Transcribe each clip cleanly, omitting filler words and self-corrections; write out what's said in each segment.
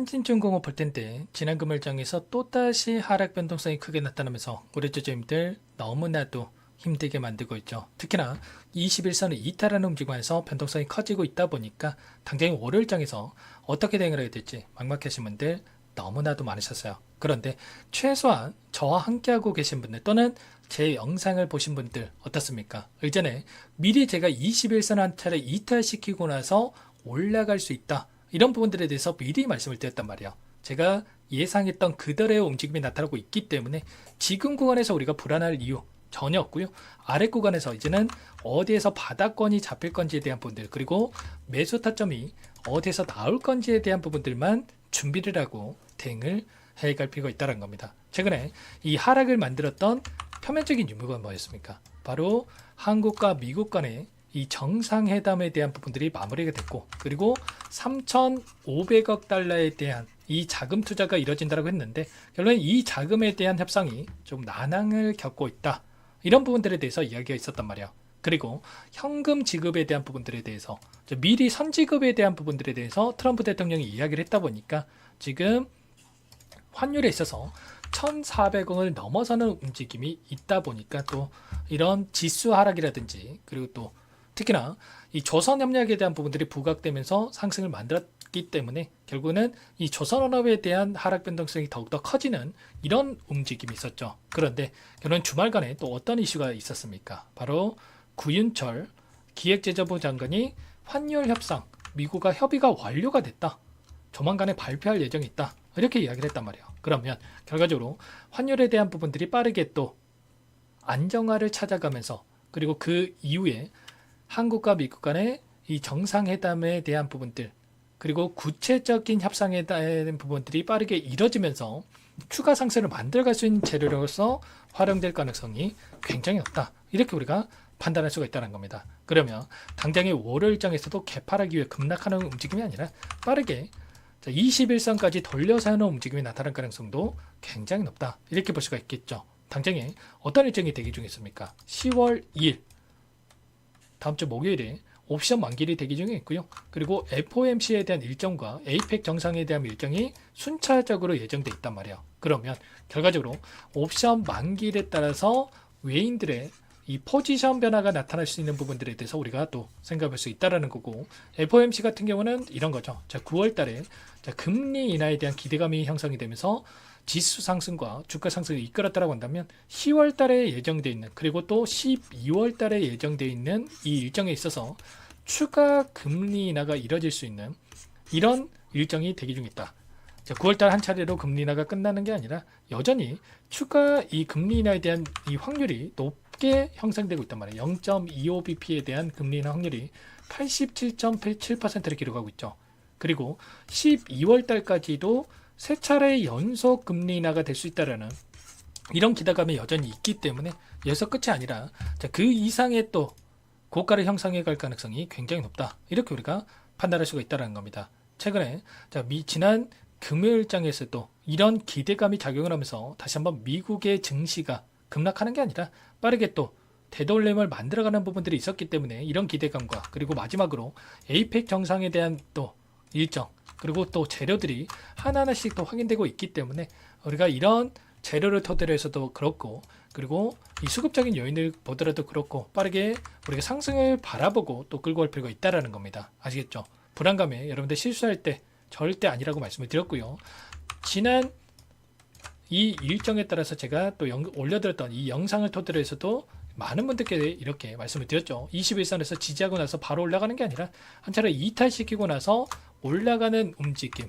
한진중공업 볼 텐데 지난 금요일장에서 또다시 하락 변동성이 크게 나타나면서 우리 투자자님들 너무나도 힘들게 만들고 있죠. 특히나 21선을 이탈하는 움직임에서 변동성이 커지고 있다 보니까 당장 월요일장에서 어떻게 대응을 해야 될지 막막하신 분들 너무나도 많으셨어요. 그런데 최소한 저와 함께하고 계신 분들 또는 제 영상을 보신 분들 어떻습니까? 이전에 미리 제가 21선 한 차례 이탈시키고 나서 올라갈 수 있다. 이런 부분들에 대해서 미리 말씀을 드렸단 말이에요. 제가 예상했던 그대로의 움직임이 나타나고 있기 때문에 지금 구간에서 우리가 불안할 이유 전혀 없고요. 아래 구간에서 이제는 어디에서 바닥권이 잡힐 건지에 대한 부분들 그리고 매수 타점이 어디에서 나올 건지에 대한 부분들만 준비를 하고 대응을 해갈 필요가 있다는 겁니다. 최근에 이 하락을 만들었던 표면적인 유무가 뭐였습니까? 바로 한국과 미국 간의 이 정상회담에 대한 부분들이 마무리가 됐고 그리고 3,500억 달러에 대한 이 자금 투자가 이뤄진다고 했는데 결국엔 이 자금에 대한 협상이 좀 난항을 겪고 있다. 이런 부분들에 대해서 이야기가 있었단 말이야. 그리고 현금 지급에 대한 부분들에 대해서 미리 선지급에 대한 부분들에 대해서 트럼프 대통령이 이야기를 했다 보니까 지금 환율에 있어서 1,400원을 넘어서는 움직임이 있다 보니까 또 이런 지수 하락이라든지 그리고 또 특히나 이 조선협력에 대한 부분들이 부각되면서 상승을 만들었기 때문에 결국은 이 조선업에 대한 하락 변동성이 더욱더 커지는 이런 움직임이 있었죠. 그런데 결국은 주말간에 또 어떤 이슈가 있었습니까? 바로 구윤철 기획재정부 장관이 환율 협상 미국과 협의가 완료가 됐다. 조만간에 발표할 예정이 있다. 이렇게 이야기를 했단 말이에요. 그러면 결과적으로 환율에 대한 부분들이 빠르게 또 안정화를 찾아가면서 그리고 그 이후에 한국과 미국 간의 이 정상회담에 대한 부분들 그리고 구체적인 협상에 대한 부분들이 빠르게 이뤄지면서 추가 상승을 만들어갈 수 있는 재료로서 활용될 가능성이 굉장히 높다. 이렇게 우리가 판단할 수가 있다는 겁니다. 그러면 당장의 월요일장에서도 개파락 이후에 급락하는 움직임이 아니라 빠르게 21선까지 돌려서 하는 움직임이 나타날 가능성도 굉장히 높다. 이렇게 볼 수가 있겠죠. 당장에 어떤 일정이 대기 중에 있습니까? 10월 2일 다음 주 목요일에 옵션 만기일이 대기 중에 있고요. 그리고 FOMC에 대한 일정과 APEC 정상에 대한 일정이 순차적으로 예정돼 있단 말이에요. 그러면 결과적으로 옵션 만기일에 따라서 외인들의 이 포지션 변화가 나타날 수 있는 부분들에 대해서 우리가 또 생각할 수 있다는 거고 FOMC 같은 경우는 이런 거죠. 9월 달에 금리 인하에 대한 기대감이 형성이 되면서 지수 상승과 주가 상승을 이끌었다고 한다면 10월 달에 예정되어 있는 그리고 또 12월 달에 예정되어 있는 이 일정에 있어서 추가 금리 인하가 이뤄질 수 있는 이런 일정이 대기 중에 있다. 9월 달 한 차례로 금리 인하가 끝나는 게 아니라 여전히 추가 이 금리 인하에 대한 이 확률이 높게 형성되고 있단 말이에요. 0.25bp에 대한 금리 인하 확률이 87.87%를 기록하고 있죠. 그리고 12월 달까지도 세 차례 연속 금리 인하가 될 수 있다라는 이런 기대감이 여전히 있기 때문에 여기서 끝이 아니라 그 이상의 또 고가를 형성해 갈 가능성이 굉장히 높다. 이렇게 우리가 판단할 수가 있다는 겁니다. 최근에 지난 금요일장에서도 이런 기대감이 작용을 하면서 다시 한번 미국의 증시가 급락하는 게 아니라 빠르게 또 되돌림을 만들어가는 부분들이 있었기 때문에 이런 기대감과 그리고 마지막으로 APEC 정상에 대한 또 일정 그리고 또 재료들이 하나하나씩 또 확인되고 있기 때문에 우리가 이런 재료를 토대로 해서도 그렇고 그리고 이 수급적인 요인을 보더라도 그렇고 빠르게 우리가 상승을 바라보고 또 끌고 갈 필요가 있다는 겁니다. 아시겠죠? 불안감에 여러분들 실수할 때 절대 아니라고 말씀을 드렸고요. 지난 이 일정에 따라서 제가 또 올려드렸던 이 영상을 토대로 해서도 많은 분들께 이렇게 말씀을 드렸죠. 21선에서 지지하고 나서 바로 올라가는 게 아니라 한 차례 이탈시키고 나서 올라가는 움직임.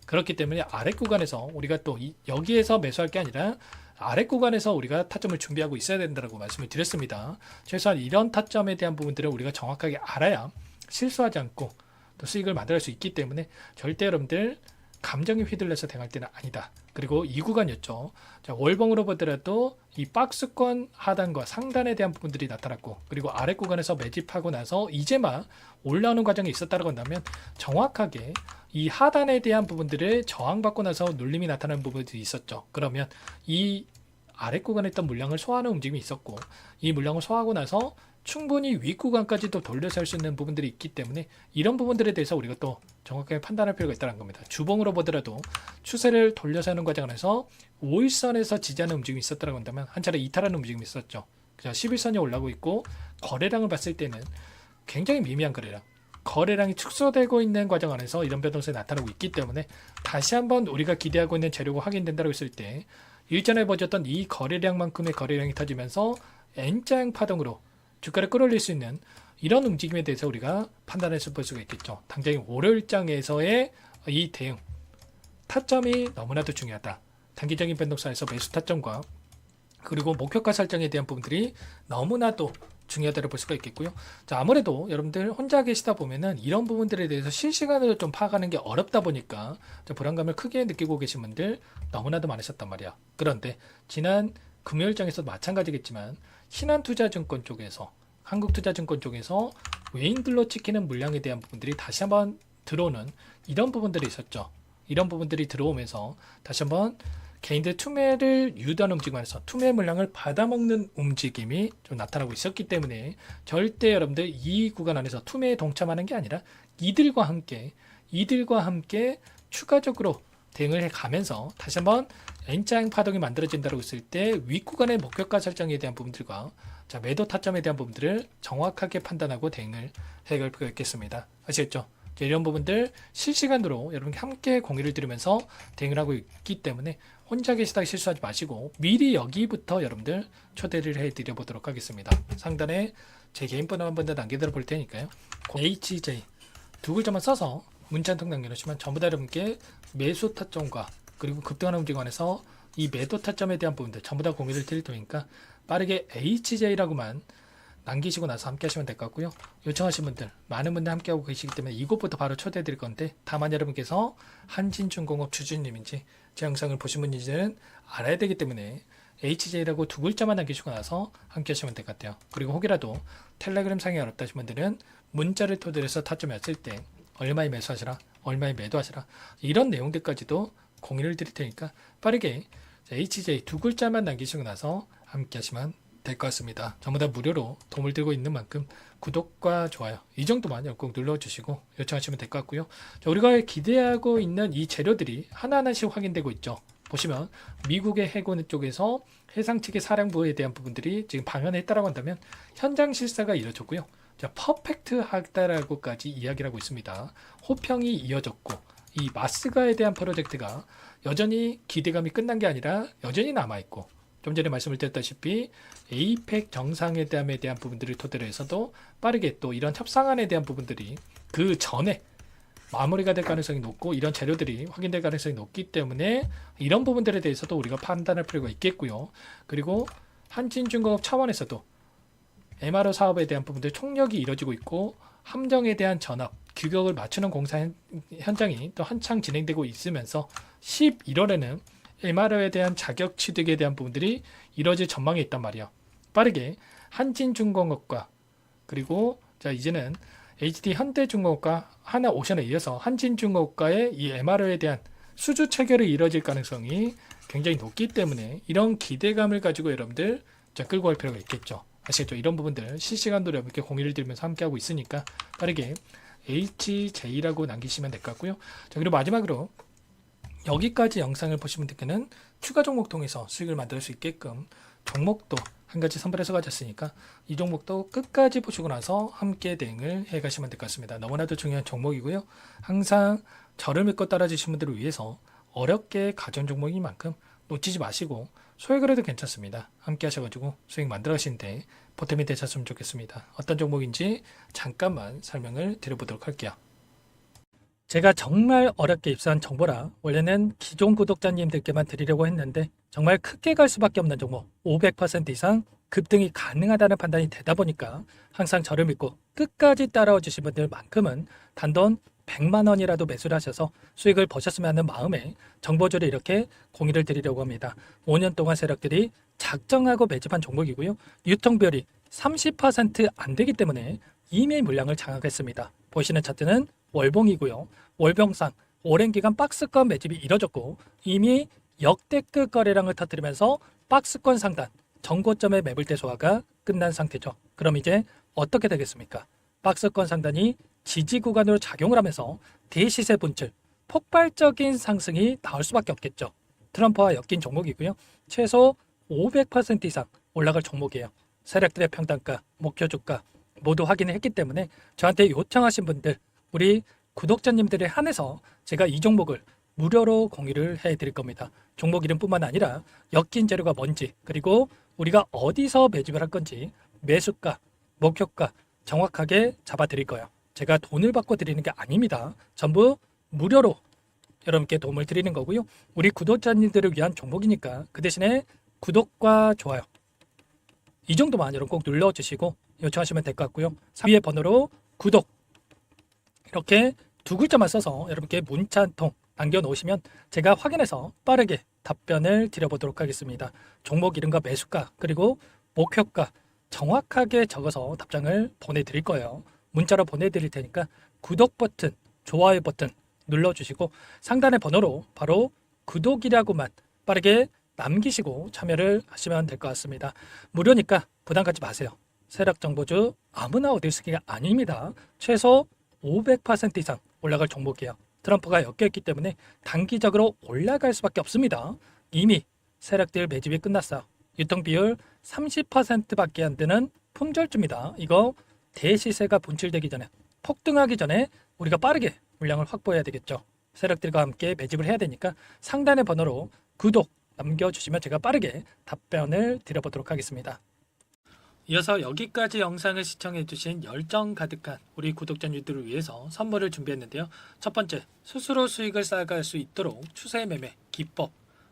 그렇기 때문에 아래 구간에서 우리가 또 여기에서 매수할 게 아니라 아래 구간에서 우리가 타점을 준비하고 있어야 된다고 말씀을 드렸습니다. 최소한 이런 타점에 대한 부분들을 우리가 정확하게 알아야 실수하지 않고 또 수익을 만들어갈 수 있기 때문에 절대 여러분들 감정에 휘둘려서 대응할 때는 아니다. 그리고 이 구간이었죠. 월봉으로 보더라도 이 박스권 하단과 상단에 대한 부분들이 나타났고 그리고 아래 구간에서 매집하고 나서 이제 막 올라오는 과정이 있었다고 한다면 정확하게 이 하단에 대한 부분들을 저항받고 나서 눌림이 나타나는 부분들이 있었죠. 그러면 이 아래 구간에 있던 물량을 소화하는 움직임이 있었고 이 물량을 소화하고 나서 충분히 윗구간까지도 돌려서 할 수 있는 부분들이 있기 때문에 이런 부분들에 대해서 우리가 또 정확하게 판단할 필요가 있다는 겁니다. 주봉으로 보더라도 추세를 돌려서 하는 과정 안에서 5일선에서 지지하는 움직임이 있었다고 한다면 한 차례 이탈하는 움직임이 있었죠. 11선이 올라오고 있고 거래량을 봤을 때는 굉장히 미미한 거래량이 축소되고 있는 과정 안에서 이런 변동성이 나타나고 있기 때문에 다시 한번 우리가 기대하고 있는 재료가 확인된다고 했을 때 일전에 보셨던 이 거래량만큼의 거래량이 터지면서 N자형 파동으로 주가를 끌어올릴 수 있는 이런 움직임에 대해서 우리가 판단을 볼 수가 있겠죠. 당장의 월요일장에서의 이 대응 타점이 너무나도 중요하다. 단기적인 변동성에서 매수 타점과 그리고 목표가 설정에 대한 부분들이 너무나도 중요하다고 볼 수가 있겠고요. 자, 아무래도 여러분들 혼자 계시다 보면은 이런 부분들에 대해서 실시간으로 좀 파악하는 게 어렵다 보니까 불안감을 크게 느끼고 계신 분들 너무나도 많으셨단 말이야. 그런데 지난 금요일장에서도 마찬가지겠지만 신한투자증권 쪽에서 한국투자증권 쪽에서 외인들로 찍히는 물량에 대한 부분들이 다시 한번 들어오는 이런 부분들이 있었죠. 이런 부분들이 들어오면서 다시 한번 개인들 투매를 유도하는 움직임 안에서 투매 물량을 받아먹는 움직임이 좀 나타나고 있었기 때문에 절대 여러분들 이 구간 안에서 투매에 동참하는 게 아니라 이들과 함께 추가적으로 대응을 해가면서 다시 한번 N자형 파동이 만들어진다고 했을 때 윗구간의 목표가 설정에 대한 부분들과 자, 매도 타점에 대한 부분들을 정확하게 판단하고 대응을 해갈 필요가 있겠습니다. 아시겠죠? 이런 부분들 실시간으로 여러분께 함께 공유를 드리면서 대응을 하고 있기 때문에 혼자 계시다가 실수하지 마시고 미리 여기부터 여러분들 초대를 해드려 보도록 하겠습니다. 상단에 제 개인 번호 한 번 더 남겨드려 볼 테니까요. HJ 두 글자만 써서 문자 한 통 남겨주시면 전부 다 여러분께 매수 타점과 그리고 급등하는 움직임 안에서 이 매도 타점에 대한 부분들 전부 다 공유를 드릴 테니까 빠르게 HJ라고만 남기시고 나서 함께 하시면 될 것 같고요. 요청하신 분들 많은 분들 함께 하고 계시기 때문에 이곳부터 바로 초대해 드릴 건데 다만 여러분께서 한진중공업 주주님인지 제 영상을 보신 분인지는 알아야 되기 때문에 HJ라고 두 글자만 남기시고 나서 함께 하시면 될 것 같아요. 그리고 혹이라도 텔레그램 상이 어렵다 하신 분들은 문자를 토대로 해서 타점이 왔을 때 얼마에 매수하시라 얼마에 매도하시라 이런 내용들까지도 공유를 드릴 테니까 빠르게 HJ 두 글자만 남기시고 나서 함께 하시면 될 것 같습니다. 전부 다 무료로 도움을 드리고 있는 만큼 구독과 좋아요 이 정도만 꼭 눌러주시고 요청하시면 될 것 같고요. 자, 우리가 기대하고 있는 이 재료들이 하나하나씩 확인되고 있죠. 보시면 미국의 해군 쪽에서 해상 측의 사령부에 대한 부분들이 지금 방연했다라고 한다면 현장 실사가 이뤄졌고요. 자, 퍼펙트 하다라고까지 이야기를 하고 있습니다. 호평이 이어졌고 이 마스가에 대한 프로젝트가 여전히 기대감이 끝난 게 아니라 여전히 남아있고 좀 전에 말씀을 드렸다시피 에이펙 정상회담에 대한 부분들을 토대로 해서도 빠르게 또 이런 협상안에 대한 부분들이 그 전에 마무리가 될 가능성이 높고 이런 재료들이 확인될 가능성이 높기 때문에 이런 부분들에 대해서도 우리가 판단할 필요가 있겠고요. 그리고 한진중공업 차원에서도 MRO 사업에 대한 부분들 총력이 이뤄지고 있고 함정에 대한 전압, 규격을 맞추는 공사 현장이 또 한창 진행되고 있으면서 11월에는 MRO에 대한 자격 취득에 대한 부분들이 이뤄질 전망이 있단 말이에요. 빠르게 한진중공업과 그리고 자 이제는 HD 현대중공업과 하나오션에 이어서 한진중공업과의 이 MRO에 대한 수주 체결이 이뤄질 가능성이 굉장히 높기 때문에 이런 기대감을 가지고 여러분들 끌고 갈 필요가 있겠죠. 아시겠죠? 이런 부분들 실시간으로 여러분께 공유를 드리면서 함께하고 있으니까 빠르게 HJ라고 남기시면 될 것 같고요. 자, 그리고 마지막으로 여기까지 영상을 보신 분들께는 추가 종목 통해서 수익을 만들 수 있게끔 종목도 한 가지 선별해서 가졌으니까 이 종목도 끝까지 보시고 나서 함께 대응을 해 가시면 될 것 같습니다. 너무나도 중요한 종목이고요. 항상 저를 믿고 따라주신 분들을 위해서 어렵게 가져온 종목인 만큼 놓치지 마시고 소액을 해도 괜찮습니다. 함께 하셔가지고 수익 만들어 가시는데 보탬이 되셨으면 좋겠습니다. 어떤 종목인지 잠깐만 설명을 드려보도록 할게요. 제가 정말 어렵게 입수한 정보라 원래는 기존 구독자님들께만 드리려고 했는데 정말 크게 갈 수밖에 없는 종목 500% 이상 급등이 가능하다는 판단이 되다 보니까 항상 저를 믿고 끝까지 따라와 주신 분들만큼은 단돈 100만 원이라도 매수를 하셔서 수익을 보셨으면 하는 마음에 정보주를 이렇게 공유를 드리려고 합니다. 5년 동안 세력들이 작정하고 매집한 종목이고요. 유통비율이 30%안 되기 때문에 이미 물량을 장악했습니다. 보시는 차트는 월봉이고요. 월봉상 오랜 기간 박스권 매집이 이뤄졌고 이미 역대급 거래량을 터뜨리면서 박스권 상단 정고점의 매물대 소화가 끝난 상태죠. 그럼 이제 어떻게 되겠습니까? 박스권 상단이 지지 구간으로 작용을 하면서 대시세 분출, 폭발적인 상승이 나올 수밖에 없겠죠. 트럼프와 엮인 종목이고요. 최소 500% 이상 올라갈 종목이에요. 세력들의 평단가, 목표 주가 모두 확인을 했기 때문에 저한테 요청하신 분들, 우리 구독자님들에 한해서 제가 이 종목을 무료로 공유를 해드릴 겁니다. 종목 이름뿐만 아니라 엮인 재료가 뭔지, 그리고 우리가 어디서 매집을 할 건지 매수가, 목표가 정확하게 잡아드릴 거예요. 제가 돈을 받고 드리는 게 아닙니다. 전부 무료로 여러분께 도움을 드리는 거고요. 우리 구독자님들을 위한 종목이니까 그 대신에 구독과 좋아요 이 정도만 여러분 꼭 눌러주시고 요청하시면 될 것 같고요. 위에 번호로 구독 이렇게 두 글자만 써서 여러분께 문자 한 통 남겨놓으시면 제가 확인해서 빠르게 답변을 드려보도록 하겠습니다. 종목 이름과 매수가 그리고 목표가 정확하게 적어서 답장을 보내드릴 거예요. 문자로 보내드릴 테니까 구독 버튼, 좋아요 버튼 눌러주시고 상단의 번호로 바로 구독이라고만 빠르게 남기시고 참여를 하시면 될 것 같습니다. 무료니까 부담 갖지 마세요. 세력정보주 아무나 얻을 수 있는 게 아닙니다. 최소 500% 이상 올라갈 종목이에요. 트럼프가 엮여있기 때문에 단기적으로 올라갈 수밖에 없습니다. 이미 세력들 매집이 끝났어요. 유통비율 30%밖에 안 되는 품절주입니다. 이거 대시세가 분출되기 전에 폭등하기 전에 우리가 빠르게 물량을 확보해야 되겠죠. 세력들과 함께 매집을 해야 되니까 상단의 번호로 구독 남겨주시면 제가 빠르게 답변을 드려보도록 하겠습니다. 이어서 여기까지 영상을 시청해주신 열정 가득한 우리 구독자님들을 위해서 선물을 준비했는데요. 첫 번째, 스스로 수익을 쌓아갈 수 있도록 추세 매매 기법,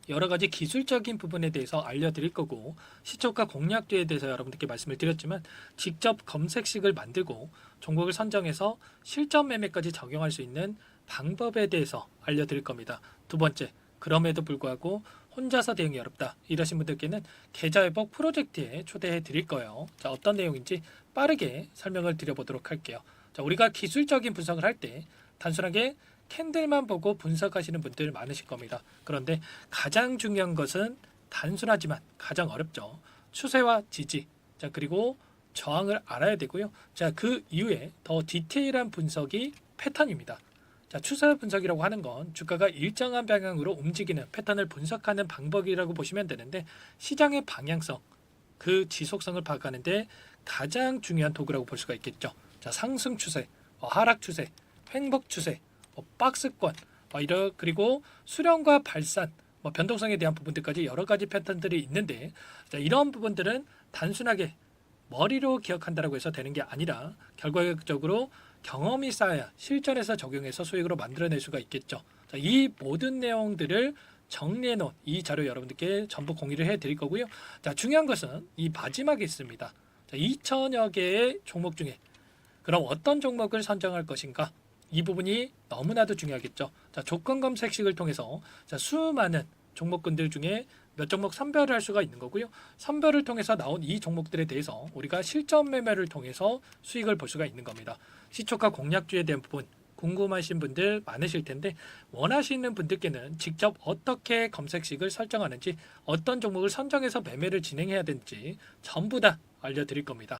여러 가지 기술적인 부분에 대해서 알려드릴 거고, 시초가 공략주에 대해서 여러분들께 말씀을 드렸지만 직접 검색식을 만들고 종목을 선정해서 실전 매매까지 적용할 수 있는 방법에 대해서 알려드릴 겁니다. 두 번째, 그럼에도 불구하고 혼자서 대응이 어렵다 이러신 분들께는 계좌회복 프로젝트에 초대해 드릴 거예요. 자, 어떤 내용인지 빠르게 설명을 드려보도록 할게요. 자, 우리가 기술적인 분석을 할 때 단순하게 캔들만 보고 분석하시는 분들 많으실 겁니다. 그런데 가장 중요한 것은 단순하지만 가장 어렵죠. 추세와 지지, 자, 그리고 저항을 알아야 되고요. 자, 그 이후에 더 디테일한 분석이 패턴입니다. 자, 추세 분석이라고 하는 건 주가가 일정한 방향으로 움직이는 패턴을 분석하는 방법이라고 보시면 되는데, 시장의 방향성, 그 지속성을 파악하는데 가장 중요한 도구라고 볼 수가 있겠죠. 자, 상승 추세, 하락 추세, 횡복 추세, 박스권, 그리고 수렴과 발산, 변동성에 대한 부분들까지 여러 가지 패턴들이 있는데, 자, 이런 부분들은 단순하게 머리로 기억한다고 해서 되는 게 아니라 결과적으로 경험이 쌓아야 실전에서 적용해서 수익으로 만들어낼 수가 있겠죠. 자, 이 모든 내용들을 정리해 놓은 이 자료 여러분들께 전부 공유를 해 드릴 거고요. 자, 중요한 것은 이 마지막에 있습니다. 자, 2천여 개의 종목 중에 그럼 어떤 종목을 선정할 것인가? 이 부분이 너무나도 중요하겠죠. 자, 조건 검색식을 통해서 자, 수많은 종목군들 중에 몇 종목 선별을 할 수가 있는 거고요. 선별을 통해서 나온 이 종목들에 대해서 우리가 실전 매매를 통해서 수익을 볼 수가 있는 겁니다. 시초가 공략주에 대한 부분 궁금하신 분들 많으실 텐데, 원하시는 분들께는 직접 어떻게 검색식을 설정하는지, 어떤 종목을 선정해서 매매를 진행해야 되는지 전부 다 알려드릴 겁니다.